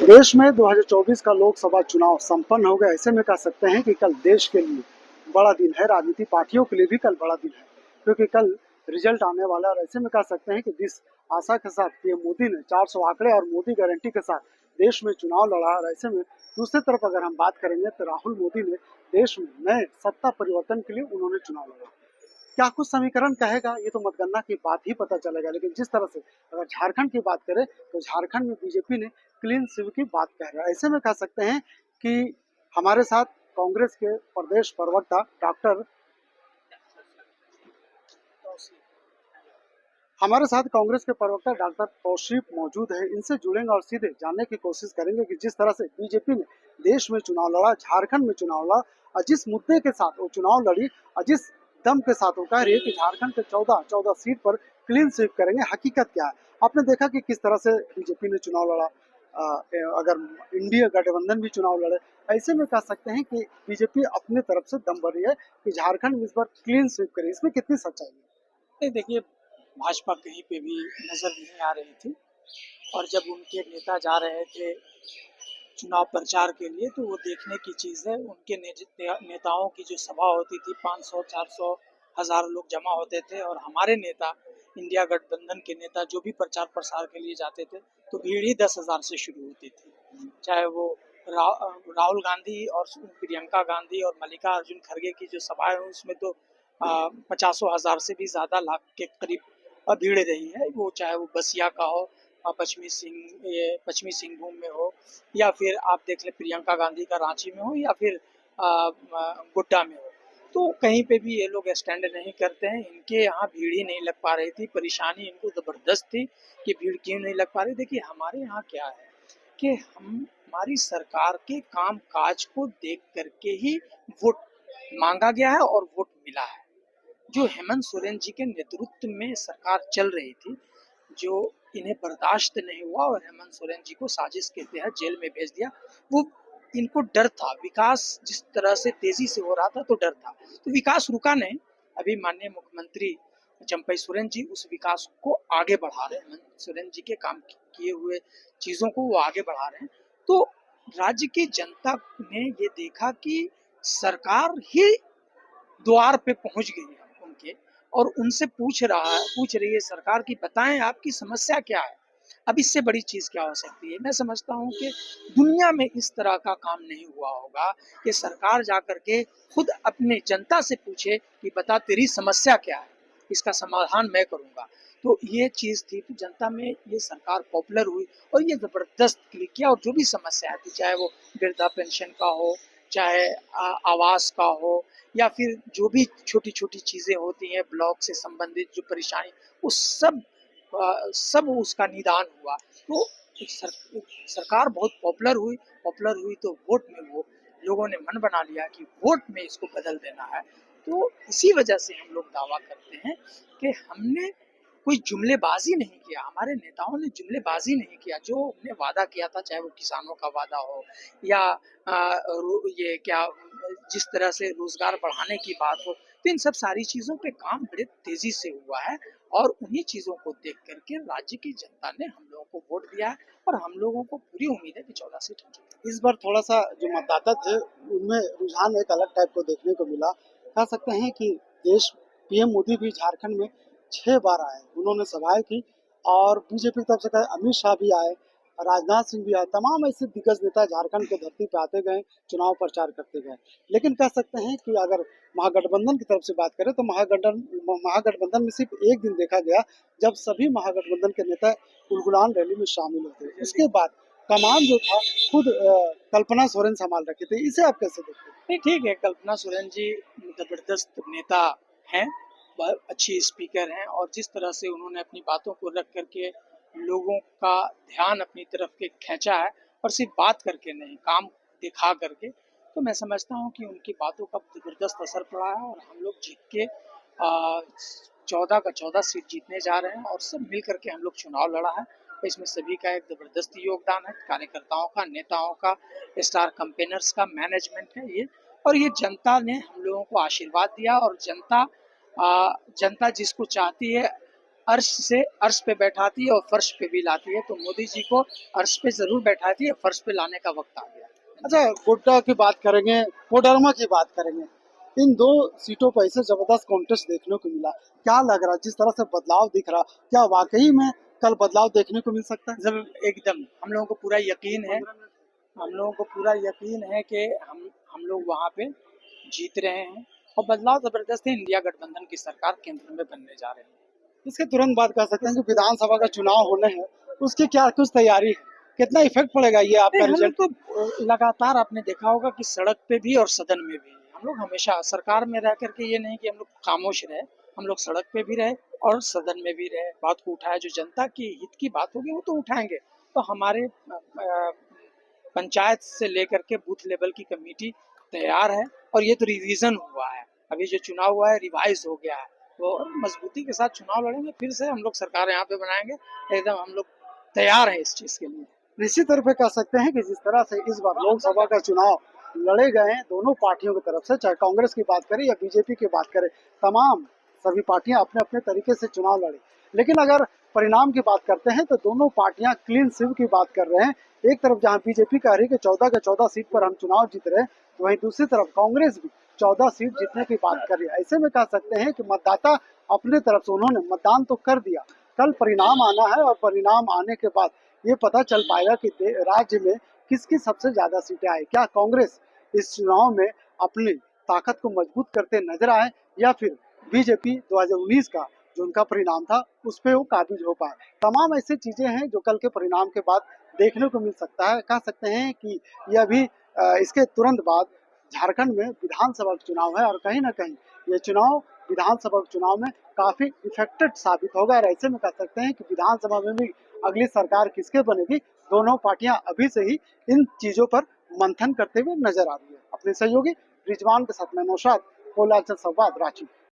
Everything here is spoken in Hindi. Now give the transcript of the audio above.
देश में 2024 का लोकसभा चुनाव संपन्न हो गया। ऐसे में कह सकते हैं कि कल देश के लिए बड़ा दिन है, राजनीति पार्टियों के लिए भी कल बड़ा दिन है, क्योंकि कल रिजल्ट आने वाला है। और ऐसे में कह सकते हैं कि जिस आशा के साथ पीएम मोदी ने 400 आंकड़े और मोदी गारंटी के साथ देश में चुनाव लड़ा, और ऐसे में दूसरी तरफ अगर हम बात करेंगे तो राहुल मोदी ने देश में नए सत्ता परिवर्तन के लिए उन्होंने चुनाव लड़ा। क्या कुछ समीकरण कहेगा ये तो मतगणना की बात ही पता चलेगा, लेकिन जिस तरह से अगर झारखंड की बात करें तो झारखंड में बीजेपी ने क्लीन स्वीप की बात कह रहा है। ऐसे में कह सकते हैं कि हमारे साथ कांग्रेस के प्रदेश प्रवक्ता डॉक्टर हमारे साथ कांग्रेस के प्रवक्ता डॉक्टर तौसीफ मौजूद है। इनसे जुड़ेंगे और सीधे जानने की कोशिश करेंगे कि जिस तरह से बीजेपी ने देश में चुनाव लड़ा, झारखंड में चुनाव लड़ा, और जिस मुद्दे के साथ वो चुनाव लड़ी, और जिस दम के साथ वो कह रही है कि झारखंड के 14 सीट पर क्लीन स्वीप करेंगे, हकीकत क्या है। आपने देखा कि किस तरह से बीजेपी ने चुनाव लड़ा, अगर इंडिया गठबंधन भी चुनाव लड़े। ऐसे में कह सकते हैं कि बीजेपी अपनी तरफ से दम भर रही है कि झारखंड में इस बार क्लीन स्वीप करे। इसमें कितनी सच्चाई है? नहीं देखिए, भाजपा कहीं पे भी नज़र नहीं आ रही थी और जब उनके नेता जा रहे थे चुनाव प्रचार के लिए तो वो देखने की चीज़ है। उनके नेताओं की जो सभा होती थी 500, 400, 1000 लोग जमा होते थे और हमारे नेता इंडिया गठबंधन के नेता जो भी प्रचार प्रसार के लिए जाते थे तो भीड़ ही 10,000 से शुरू होती थी। चाहे वो राहुल गांधी और प्रियंका गांधी और मल्लिकार्जुन खड़गे की जो सभाएं हुई उसमें तो पचासों हजार से भी ज़्यादा लाख के करीब भीड़ रही है। वो चाहे वो बसिया का हो, पश्चिमी सिंहभूम में हो, या फिर आप देख लें प्रियंका गांधी का रांची में हो, या फिर गोड्डा में हो। तो कहीं पे भी ये लोग स्टैंड नहीं करते हैं। इनके यहाँ भीड़ ही नहीं लग पा रही थी। परेशानी इनको ज़बरदस्त थी कि भीड़ क्यों नहीं लग पा रही। देखिए हमारे यहाँ क्या है कि हमारी सरकार के काम काज को देख करके ही वोट मांगा गया है और वोट मिला है। जो हेमंत सोरेन जी के नेतृत्व में सरकार चल रही थी, जो इन्हें बर्दाश्त नहीं हुआ और हेमंत सोरेन जी को साजिश के तहत जेल में भेज दिया। वो इनको डर था, विकास जिस तरह से तेजी से हो रहा था तो डर था, तो विकास रुका नहीं। अभी माननीय मुख्यमंत्री चंपई सोरेन जी उस विकास को आगे बढ़ा रहे हैं। हेमंत सोरेन जी के काम किए हुए चीजों को वो आगे बढ़ा रहे हैं। तो राज्य की जनता ने ये देखा कि सरकार ही द्वार पे पहुंच गई है उनके, और उनसे पूछ रही है सरकार की बताएं आपकी समस्या क्या है। अब इससे बड़ी चीज क्या हो सकती है। मैं समझता हूँ कि दुनिया में इस तरह का काम नहीं हुआ होगा कि सरकार जाकर के खुद अपने जनता से पूछे कि बता तेरी समस्या क्या है, इसका समाधान मैं करूंगा। तो ये चीज थी, तो जनता में ये सरकार पॉपुलर हुई और ये जबरदस्त क्लिक किया। और जो भी समस्या थी, चाहे वो वृद्धा पेंशन का हो, चाहे आवास का हो, या फिर जो भी छोटी छोटी चीजें होती हैं ब्लॉक से संबंधित जो परेशानी, वो सब उसका निदान हुआ। तो सरकार बहुत पॉपुलर हुई तो वोट में वो लोगों ने मन बना लिया कि वोट में इसको बदल देना है। तो इसी वजह से हम लोग दावा करते हैं कि हमने कोई जुमलेबाजी नहीं किया, हमारे नेताओं ने जुमलेबाजी नहीं किया। जो हमने वादा किया था, चाहे वो किसानों का वादा हो या ये क्या जिस तरह से रोजगार बढ़ाने की बात हो, तो इन सब सारी चीजों पे काम बड़े तेजी से हुआ है। और उन्हीं चीजों को देख करके राज्य की जनता ने हम लोगों को वोट दिया है और हम लोगों को पूरी उम्मीद है कि 14 सीट हम जीतेंगे। इस बार थोड़ा सा जो मतदाता थे उनमें रुझान एक अलग टाइप को देखने को मिला। कह सकते हैं कि देश पीएम मोदी भी झारखंड में 6 बार आए, उन्होंने सभाएं की, और बीजेपी की तरफ से अमित शाह भी आए, राजनाथ सिंह भी आए, तमाम ऐसे दिग्गज नेता झारखंड के धरती पे आते गए, चुनाव प्रचार करते गए। लेकिन कह सकते हैं कि अगर महागठबंधन की तरफ से बात करें तो महागठबंधन में सिर्फ एक दिन देखा गया जब सभी महागठबंधन के नेता उलगुलान रैली में शामिल होते। उसके बाद कमान जो था खुद कल्पना सोरेन संभाल रखे थे। इसे आप कैसे देखते हैं? नहीं ठीक है, कल्पना सोरेन जी जबरदस्त नेता हैं, बहुत अच्छी स्पीकर हैं, और जिस तरह से उन्होंने अपनी बातों को रख करके लोगों का ध्यान अपनी तरफ के खींचा है, और सिर्फ बात करके नहीं काम दिखा करके, तो मैं समझता हूँ कि उनकी बातों का जबरदस्त असर पड़ा है और हम लोग जीत के 14 का 14 सीट जीतने जा रहे हैं। और सब मिल करके हम लोग चुनाव लड़ा है, तो इसमें सभी का एक जबरदस्त योगदान है, कार्यकर्ताओं का, नेताओं का, स्टार कैंपेनर्स का, मैनेजमेंट है ये। और ये जनता ने हम लोगों को आशीर्वाद दिया, और जनता जिसको चाहती है अर्श से अर्श पे बैठाती है और फर्श पे भी लाती है। तो मोदी जी को अर्श पे जरूर बैठाती है, फर्श पे लाने का वक्त आ गया। अच्छा, गोड्डा की बात करेंगे, कोडरमा की बात करेंगे, इन दो सीटों पर ऐसे जबरदस्त कॉन्टेस्ट देखने को मिला। क्या लग रहा, जिस तरह से बदलाव दिख रहा, क्या वाकई में कल बदलाव देखने को मिल सकता है? जब एकदम हम लोगों को पूरा यकीन है, हम लोगों को पूरा यकीन है कि हम लोग वहाँ पे जीत रहे हैं और बदलाव जबरदस्त है। इंडिया गठबंधन की सरकार केंद्र में बनने जा रही है। इसके तुरंत बाद कह सकते हैं कि विधानसभा का चुनाव होने हैं, उसकी क्या कुछ तैयारी है? कितना इफेक्ट पड़ेगा ये आपका हम लोग रिजल्ट? तो लगातार आपने देखा होगा कि सड़क पे भी और सदन में भी हम लोग हमेशा सरकार में रह करके ये नहीं कि हम लोग खामोश रहे, हम लोग सड़क पे भी रहे और सदन में भी रहे, बात को उठाया। जो जनता की हित की बात होगी वो तो उठाएंगे। तो हमारे पंचायत से लेकर के बूथ लेवल की कमेटी तैयार है और ये तो रिवीजन हुआ है। अभी जो चुनाव हुआ है रिवाइज हो गया है। तो मजबूती के साथ चुनाव लड़ेंगे, फिर से हम लोग सरकार यहाँ पे बनाएंगे। एकदम हम लोग तैयार हैं इस चीज के लिए। निश्चित तौर पे कह सकते हैं कि जिस तरह से इस बार लोकसभा का चुनाव लड़े गए हैं दोनों पार्टियों की तरफ से, चाहे कांग्रेस की बात करें या बीजेपी की बात करें, तमाम सभी पार्टियां अपने अपने तरीके से चुनाव लड़ी। लेकिन अगर परिणाम की बात करते हैं तो दोनों पार्टियां क्लीन स्वीप की बात कर रहे हैं। एक तरफ जहां बीजेपी कह रही है कि 14 के 14 सीट पर हम चुनाव जीत रहे हैं, तो वहीं दूसरी तरफ कांग्रेस भी 14 सीट जीतने की बात कर रही है। ऐसे में कह सकते हैं कि मतदाता अपने तरफ से उन्होंने मतदान तो कर दिया, कल परिणाम आना है और परिणाम आने के बाद ये पता चल पाएगा कि राज्य में किसकी सबसे ज्यादा सीटें आई। क्या कांग्रेस इस चुनाव में अपनी ताकत को मजबूत करते नजर आए या फिर बीजेपी 2019 का जो उनका परिणाम था उस पर वो काबिज हो पाए। तमाम ऐसी चीजें हैं जो कल के परिणाम के बाद देखने को मिल सकता है। कह सकते हैं कि यह अभी इसके तुरंत बाद झारखंड में विधानसभा चुनाव है और कहीं ना कहीं ये चुनाव विधानसभा चुनाव में काफी इफेक्टेड साबित होगा। और ऐसे में कह सकते हैं कि विधानसभा में भी अगली सरकार किसके बनेगी, दोनों पार्टियां अभी से ही इन चीजों पर मंथन करते हुए नजर आ रही है। अपने सहयोगी रिजवान के साथ मैं नौशाद, कोलाचल संवाद, रांची।